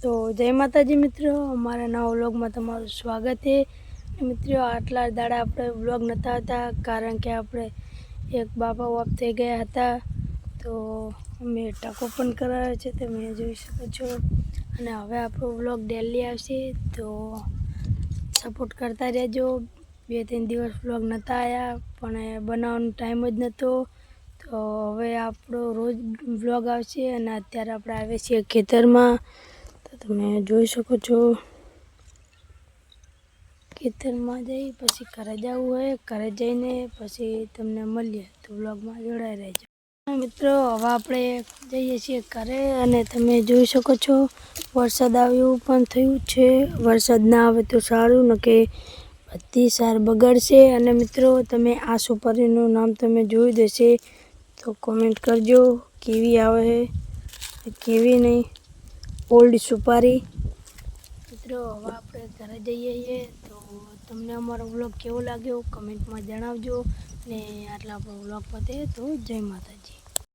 તો જય માતાજી મિત્રો, અમારા નવા વ્લોગમાં તમારું સ્વાગત છે। મિત્રો આટલા દાડા આપણે વ્લોગ નહોતા આવતા કારણ કે આપણે એક બાપા ઓફ થઈ ગયા હતા, તો અમે ટકો પણ કરાવ્યો છે, તમે જોઈ શકો છો। અને હવે આપણો વ્લોગ ડેલી આવશે, તો સપોર્ટ કરતા રહેજો। 2-3 દિવસ વ્લોગ નહોતા આવ્યા પણ બનાવવાનો ટાઈમ જ નહોતો, તો હવે આપણો રોજ વ્લોગ આવશે। અને અત્યારે આપણે આવીએ છીએ ખેતરમાં, તો તમે જોઈ શકો છો। ખેતરમાં જઈ પછી ઘરે જવું હોય, ઘરે જઈને પછી તમને મળીએ, તો વ્લોગમાં જોડાઈ રહેજો મિત્રો। હવે આપણે જઈએ છીએ ઘરે, અને તમે જોઈ શકો છો વરસાદ આવ્યો પણ થયું છે। વરસાદ ના આવે તો સારું, ન કે બધી સાર બગડશે। અને મિત્રો તમે આ સુપારીનું નામ તમે જોઈ દેશે, તો કોમેન્ટ કરજો કેવી આવે છે કેવી નહીં। ઓલ્ડ સુપારી મિત્રો, હવે આપણે ઘરે જઈએ છીએ, તો તમને અમારો વ્લોગ કેવો લાગ્યો કમેન્ટમાં જણાવજો। અને આટલા આપણો વ્લોગ પતે તો જય માતાજી।